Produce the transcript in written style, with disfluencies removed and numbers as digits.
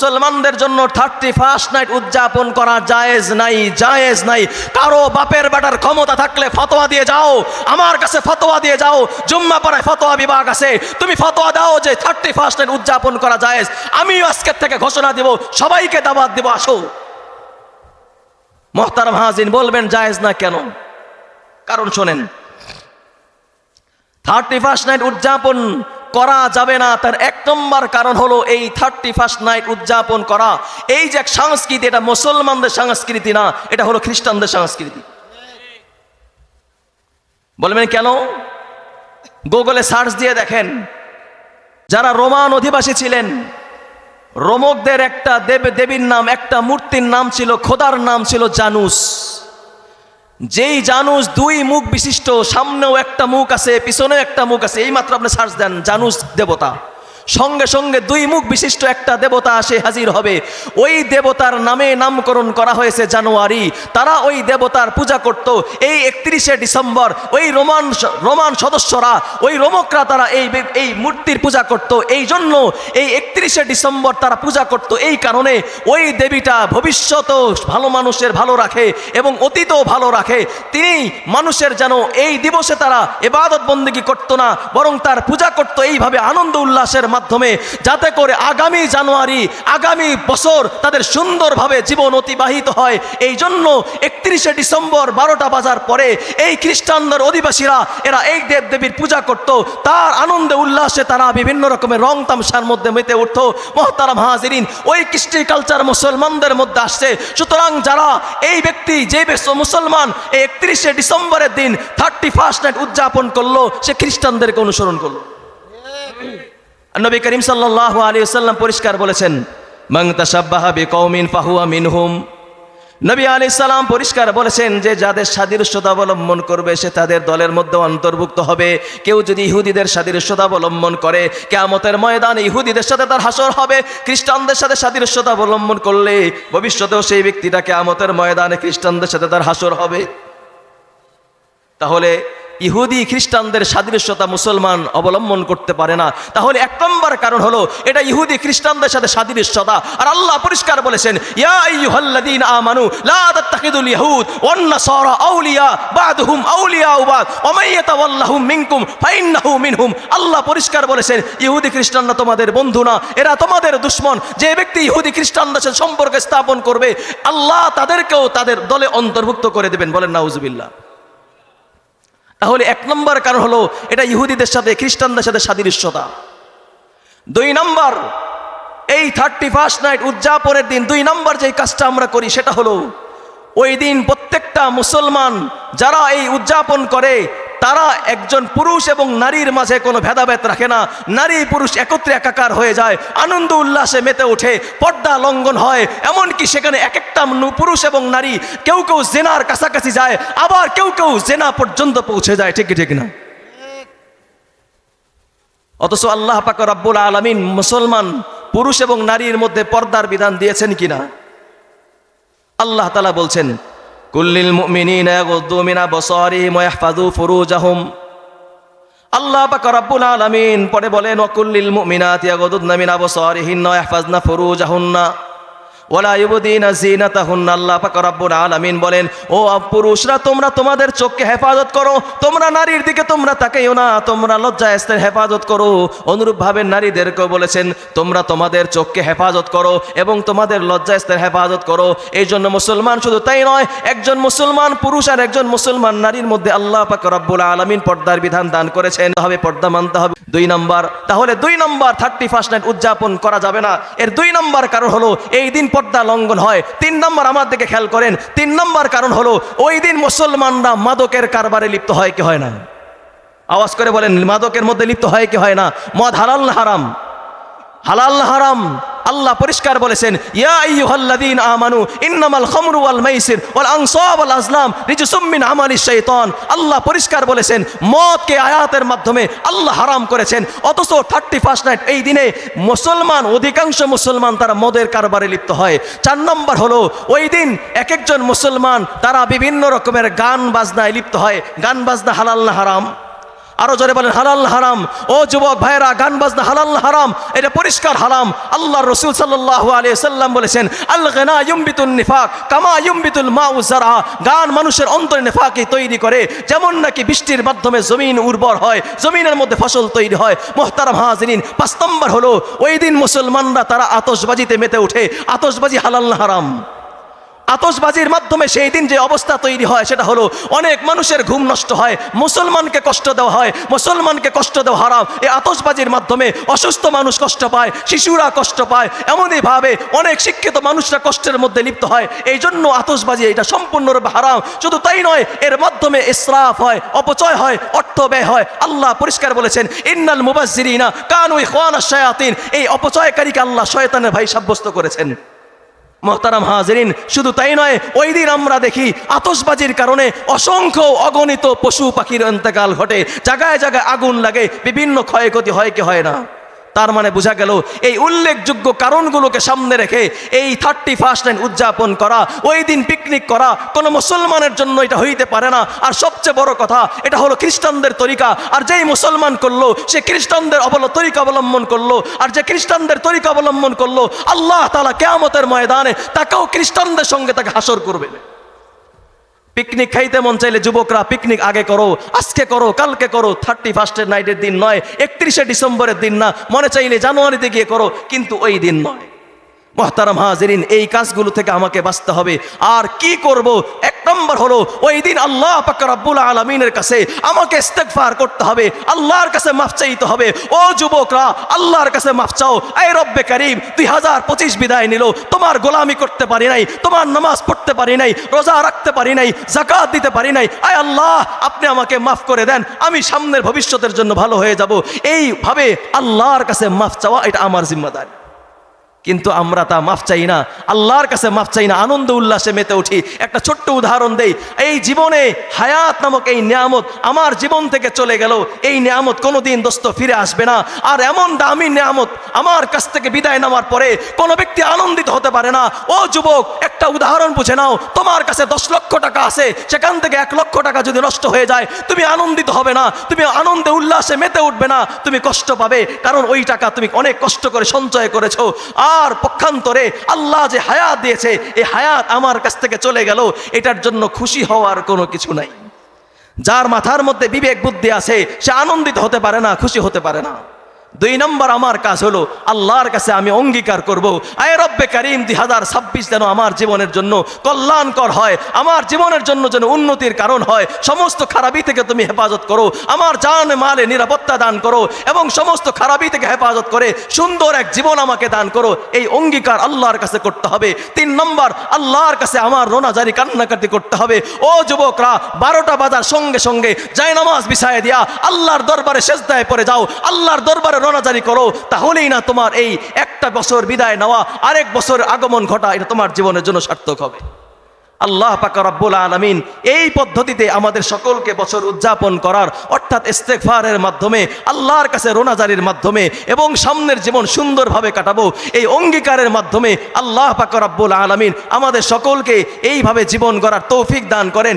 মুসলমানদের জন্য 31 নাইট উদযাপন করা জায়েজ নাই। কারো বাপের বেটার ক্ষমতা থাকলে ফতোয়া দিয়ে যাও, আমার কাছে ফতোয়া দিয়ে যাও। জুম্মা পাড়ায় ফতোয়া বিভাগ আছে, তুমি ফতোয়া দাও যে 31 নাইট উদযাপন করা জায়েজ। আমিও আজকের থেকে ঘোষণা দিব, সবাইকে দাওয়াত দিব, আসো। মুহতারাম হাজির, বলবেন জায়েজ না কেন? কারণ শোনেন, 31 নাইট উদযাপন করা যাবে না, তার এক নম্বর কারণ হলো এই 31 নাইট উদযাপন করা এই যে এক সংস্কৃতি, এটা মুসলমানদের সংস্কৃতি না, এটা হলো খ্রিস্টানদের সংস্কৃতি। বলবেন কেন? গুগলে সার্চ দিয়ে দেখেন, যারা রোমান অধিবাসী ছিলেন, রোমকদের একটা দেবীর নাম, একটা মূর্তির নাম ছিল, খোদার নাম ছিল জানুস। যেই জানুস 2 মুখ বিশিষ্ট, সামনেও একটা মুখ আছে, পিছনেও একটা মুখ আছে। এই মাত্র আপনি সার্চ দেন জানুস দেবতা, সঙ্গে সঙ্গে 2 মুখ বিশিষ্ট একটা দেবতা আসে হাজির হবে। ওই দেবতার নামে নামকরণ করা হয়েছে জানুয়ারি। তারা ওই দেবতার পূজা করত। এই 31শে ডিসেম্বর ওই রোমান সদস্যরা, ওই রোমকরা, তারা এই মূর্তির পূজা করত। এই জন্য এই 31শে ডিসেম্বর তারা পূজা করত। এই কারণে ওই দেবীটা ভবিষ্যতেও ভালো মানুষের ভালো রাখে এবং অতীতও ভালো রাখে। তিনি মানুষের যেন এই দিবসে তারা ইবাদত বন্দেগী করতো না, বরং তার পূজা করত এইভাবে আনন্দ উল্লাসের মাধ্যমে, যাতে করে আগামী জানুয়ারি, আগামী বছর তাদের সুন্দরভাবে জীবন অতিবাহিত হয়। এই জন্য 31শে ডিসেম্বর 12টা বাজার পরে এই খ্রিস্টানদের অধিবাসীরা এরা এই দেবদেবীর পূজা করত। তার আনন্দে উল্লাসে তারা বিভিন্ন রকমের রং তামসার মধ্যে মেতে উঠত। মুহতারাম হাজিরিন, ওই কৃষ্টি কালচার মুসলমানদের মধ্যে আসছে। সুতরাং যারা এই ব্যক্তি, যে মুসলমান এই 31শে ডিসেম্বরের দিন 31 নাইট উদযাপন করলো, সে খ্রিস্টানদেরকে অনুসরণ করলো। নবী করিম সাল্লাল্লাহু আলাইহি ওয়াসাল্লাম পরিষ্কার বলেছেন, মান তাশাব্বাহা বিকওমিন ফাহুয়া মিনহুম। নবী আলাইহিস সালাম পরিষ্কার বলেছেন যে যাদের সাদৃশ্যতা অবলম্বন করবে সে তাদের দলের মধ্যে অন্তর্ভুক্ত হবে। কেউ যদি ইহুদিদের সাদৃশ্যতা অবলম্বন করে, কিয়ামতের ময়দানে ইহুদিদের সাথে তার হাসর হবে। খ্রিস্টানদের সাথে সাদৃশ্যতা অবলম্বন করলে ভবিষ্যতেও সেই ব্যক্তিটা কিয়ামতের ময়দানে খ্রিস্টানদের সাথে তার হাসর হবে। তাহলে ইহুদি খ্রিস্টানদের সাদৃশ্যতা মুসলমান অবলম্বন করতে পারে না। তাহলে এক নম্বর কারণ হলো এটা ইহুদি খ্রিস্টানদের সাথে সাদৃশ্যতা। আর আল্লাহ পরিষ্কার বলেছেন, ইয়া আইয়ুহাল্লাযীনা আমানু লা তাত্তাখিযুল ইয়াহুদ ওয়ান নাসারা আউলিয়া বা'দুহুম আউলিয়াউ বা'দ ওয়া মান ইয়াতাওয়াল্লাহুম মিনকুম ফাইন্নাহু মিনহুম। আল্লাহ পরিষ্কার বলেছেন, ইহুদি খ্রিস্টানরা তোমাদের বন্ধু না, এরা তোমাদের দুশমন। যে ব্যক্তি ইহুদি খ্রিস্টানদের সাথে সম্পর্ক স্থাপন করবে, আল্লাহ তাদেরকেও তাদের দলে অন্তর্ভুক্ত করে দেবেন। বলেন নাউজুবিল্লাহ। তাহলে এক নম্বর কারণ হলো এটা ইহুদিদের সাথে খ্রিস্টানদের সাথে সাদৃশ্যতা। 2 নম্বর, এই 31 নাইট উদযাপনের দিন 2 নম্বর যে কাজটা আমরা করি সেটা হলো ওই দিন প্রত্যেকটা মুসলমান যারা এই উদযাপন করে তারা একজন পুরুষ এবং নারীর মাঝে কোনো ভেদাভেদ রাখে না। নারী পুরুষ একত্রে একাকার হয়ে যায়, আনন্দ উল্লাসে মেতে ওঠে, পর্দা লঙ্ঘন হয়। এমনকি সেখানে এক একটা পুরুষ এবং নারী কেউ কেউ জেনার কাছাকাছি যায়, আবার কেউ কেউ জেনা পর্যন্ত পৌঁছে যায়। ঠিক না? অথচ আল্লাহ পাক রব্বুল আলামিন মুসলমান পুরুষ এবং নারীর মধ্যে পর্দার বিধান দিয়েছেন কিনা? আল্লাহ তাআলা বলছেন, কুল্লিল মুমিনিনা ইয়াগুদ্দু মিন আবসারিহিম ওয়া ইয়াহফাযু ফুরুজাহুম। আল্লাহ পাক রব্বুল আলামিন পরে বলেন, ওয়া কুল্লিল মুমিনাতি ইয়াগুদ্দুনা মিন আবসারিহিন্না ওয়া ইয়াহফাযনা ফুরুজাহুন্না ওয়ালা ইউবদিনা যিনাতাহুন্না। আল্লাহ পাক রব্বুল আলামিন বলেন, ও পুরুষরা তোমরা তোমাদের চোখকে হেফাজত করো, তোমরা নারীর দিকে তোমরা তাকাইও না, তোমরা লজ্জাস্থানের হেফাজত করো। অনুরূপভাবে নারীদেরকেও বলেছেন, তোমরা তোমাদের চোখকে হেফাজত করো এবং তোমাদের লজ্জাস্থানের হেফাজত করো। এই জন্য মুসলমান শুধু তাই নয়, একজন মুসলমান পুরুষ আর একজন মুসলমান নারীর মধ্যে আল্লাহ পাক রব্বুল আলামিন পর্দার বিধান দান করেছেন। হবে পর্দা মানতে হবে। 2 নম্বর, তাহলে 2 নম্বর 31 নাইট উদযাপন করা যাবে না। এর 2 নম্বর কারণ হলো এই দিন পর্দা লঙ্ঘন হয়। 3 নম্বর, আমার দিকে খেয়াল করেন, 3 নম্বর কারণ হলো ওই দিন মুসলমানরা মাদকের কারবারে লিপ্ত হয় কি হয় না? আওয়াজ করে বলেন, মাদকের মধ্যে লিপ্ত হয় কি হয় না? মদ হালাল না হারাম? হালাল না হারাম? আল্লাহ পরিষ্কার বলেছেন, ইয়া আইয়ুহাল্লাযীনা আমানু ইন্নামাল খামরু ওয়াল মাইসির ওয়াল আনসাব ওয়াল আজলাম রিজসুম মিন আমালিশ শাইতান। আল্লাহ পরিষ্কার বলেছেন মদকে আয়াতের মাধ্যমে আল্লাহ হারাম করেছেন। অথচ 31 নাইট এই দিনে মুসলমান, অধিকাংশ মুসলমান তারা মদের কারবারে লিপ্ত হয়। 4 নম্বর হলো ওই দিন এক একজন মুসলমান তারা বিভিন্ন রকমের গান বাজনায় লিপ্ত হয়। গান বাজনা হালাল না হারাম? আরো জোরে বলেন হালাল হারাম। ও যুবক ভাইরা, গান বাজনা হালাল হারাম, এটা পরিষ্কার হারাম। আল্লাহ রসুল সাল্লাল্লাহু আলাইহি সাল্লাম বলেছেন, আল গিনা ইউমবিতুন নিফাক কামা ইউমবিতুল মাউ যারআ। গান মানুষের অন্তরে নিফাকই তৈরি করে, যেমন নাকি বৃষ্টির মাধ্যমে জমিন উর্বর হয়, জমিনের মধ্যে ফসল তৈরি হয়। মুহতারাম হাজিরিন, 5 নম্বর হলো ওই দিন মুসলমানরা তারা আতশবাজিতে মেতে ওঠে। আতশবাজি হালাল না হারাম? আতশবাজির মাধ্যমে সেই দিন যে অবস্থা তৈরি হয় সেটা হলো অনেক মানুষের ঘুম নষ্ট হয়, মুসলমানকে কষ্ট দেওয়া হয়, মুসলমানকে কষ্ট দেওয়া হারাম। এই আতশবাজির মাধ্যমে অসুস্থ মানুষ কষ্ট পায়, শিশুরা কষ্ট পায়, এমনইভাবে অনেক শিক্ষিত মানুষরা কষ্টের মধ্যে লিপ্ত হয়। এই জন্য আতশবাজি এটা সম্পূর্ণরূপে হারাম। শুধু তাই নয়, এর মাধ্যমে ইসরাফ হয়, অপচয় হয়, অর্থ ব্যয় হয়। আল্লাহ পরিষ্কার বলেছেন, ইন্নাল মুবাজ্জিরিনা কানু ইখওয়ানাশ শায়াতিন। এই অপচয়কারীকে আল্লাহ শয়তানের ভাই সাব্যস্ত করেছেন। মুহতারাম হাজিরিন, শুধু তাই নয়, ওই দিন আমরা দেখি আতশবাজির কারণে অসংখ্য অগণিত পশু পাখির ইন্তেকাল ঘটে, জায়গায় জায়গায় আগুন লাগে, বিভিন্ন ক্ষয়ক্ষতি হয় কি হয় না? তার মানে বোঝা গেল এই উল্লেখযোগ্য কারণগুলোকে সামনে রেখে এই 31 নাইট উদযাপন করা, ওই দিন পিকনিক করা কোনো মুসলমানের জন্য এটা হইতে পারে না। আর সবচেয়ে বড় কথা, এটা হলো খ্রিস্টানদের তরিকা। আর যেই মুসলমান করলো সে খ্রিস্টানদের তরিকা অবলম্বন করলো, আর যে খ্রিস্টানদের তরিকা অবলম্বন করলো, আল্লাহ তাআলা কিয়ামতের ময়দানে তাকেও খ্রিস্টানদের সঙ্গে তাকে হাসর করবে। পিকনিক খাইতে মন চাইলে যুবকরা পিকনিক আগে করো, আজকে করো, কালকে করো, 31 নাইটের দিন নয়, 31শে ডিসেম্বরের দিন না, মনে চাইলে জানুয়ারিতে গিয়ে করো, কিন্তু ওই দিন নয়। মুহতারাম হাজিরিন, এই কাজগুলো থেকে আমাকে বাঁচতে হবে। আর কি করব? 1 নম্বর হলো ওই দিন আল্লাহ পাক রব্বুল আলামিনের কাছে আমাকে ইস্তেগফার করতে হবে, আল্লাহর কাছে মাফ চাইতে হবে। ও যুবকরা, আল্লাহর কাছে মাফ চাও। এই রব্বে কারীম, 2025 বিদায় নিল, তোমার গোলামি করতে পারি নাই, তোমার নামাজ পড়তে পারি নাই, রোজা রাখতে পারি নাই, যাকাত দিতে পারি নাই। আয় আল্লাহ, আপনি আমাকে মাফ করে দেন, আমি সামনের ভবিষ্যতের জন্য ভালো হয়ে যাব। এইভাবে আল্লাহর কাছে মাফ চাওয়া এটা আমার জিম্মাদারি। কিন্তু আমরা তা মাফ চাই না, আল্লাহর কাছে মাফ চাই না, আনন্দ উল্লাসে মেতে উঠি। একটা ছোট্ট উদাহরণ দেই। এই জীবনে হায়াত নামক এই নিয়ামত আমার জীবন থেকে চলে গেল, এই নিয়ামত কোনোদিন দোস্ত ফিরে আসবে না। আর এমন দামি নিয়ামত আমার কাছ থেকে বিদায় নেওয়ার পরে কোনো ব্যক্তি আনন্দিত হতে পারে না। ও যুবক, একটা উদাহরণ বুঝে নাও। তোমার কাছে 10 লক্ষ টাকা আছে, সেখান থেকে 1 লক্ষ টাকা যদি নষ্ট হয়ে যায়, তুমি আনন্দিত হবে না, তুমি আনন্দে উল্লাসে মেতে উঠবে না, তুমি কষ্ট পাবে। কারণ ওই টাকা তুমি অনেক কষ্ট করে সঞ্চয় করেছো। আর পক্ষান্তরে আল্লাহ যে হায়াত দিয়েছে, এই হায়াত আমার কাছ থেকে চলে গেল, এটার জন্য খুশি হওয়ার কোনো কিছু নাই। যার মাথার মধ্যে বিবেক বুদ্ধি আছে সে আনন্দিত হতে পারে না, খুশি হতে পারে না। 2 নম্বর আমার কাজ হলো আল্লাহর কাছে আমি অঙ্গীকার করব, আয় রব্বে কারীম, 2026 যেন আমার জীবনের জন্য কল্যাণকর হয়, আমার জীবনের জন্য যেন উন্নতির কারণ হয়। সমস্ত খারাপি থেকে তুমি হেফাজত করো, আমার জান মালে নিরাপত্তা দান করো, এবং সমস্ত খারাপি থেকে হেফাজত করে সুন্দর এক জীবন আমাকে দান করো। এই অঙ্গীকার আল্লাহর কাছে করতে হবে। 3 নম্বর, আল্লাহর কাছে আমার রোনাজারি কান্নাকাটি করতে হবে। ও যুবকরা, 12টা বাজার সঙ্গে সঙ্গে জায়নামাজ বিছায় দিয়া আল্লাহর দরবারে সেজদায় পড়ে যাও, আল্লাহর দরবারে রোনাজারি করো। তাহলেই না তোমার এই একটা বছর বিদায় নেওয়া, আরেক বছর আগমন ঘটা, এটা তোমার জীবনের জন্য সার্থক হবে। আল্লাহ পাক রব্বুল আলামিন এই পদ্ধতিতে আমাদের সকলকে বছর উদযাপন করার, অর্থাৎ ইস্তেগফারের মাধ্যমে, আল্লাহর কাছে রোনাজারির মাধ্যমে এবং সামনের জীবন সুন্দরভাবে কাটাবো, এই অঙ্গীকারের মাধ্যমে আল্লাহ পাক রব্বুল আলামিন আমাদের সকলকে এইভাবে জীবন গড়ার তৌফিক দান করেন।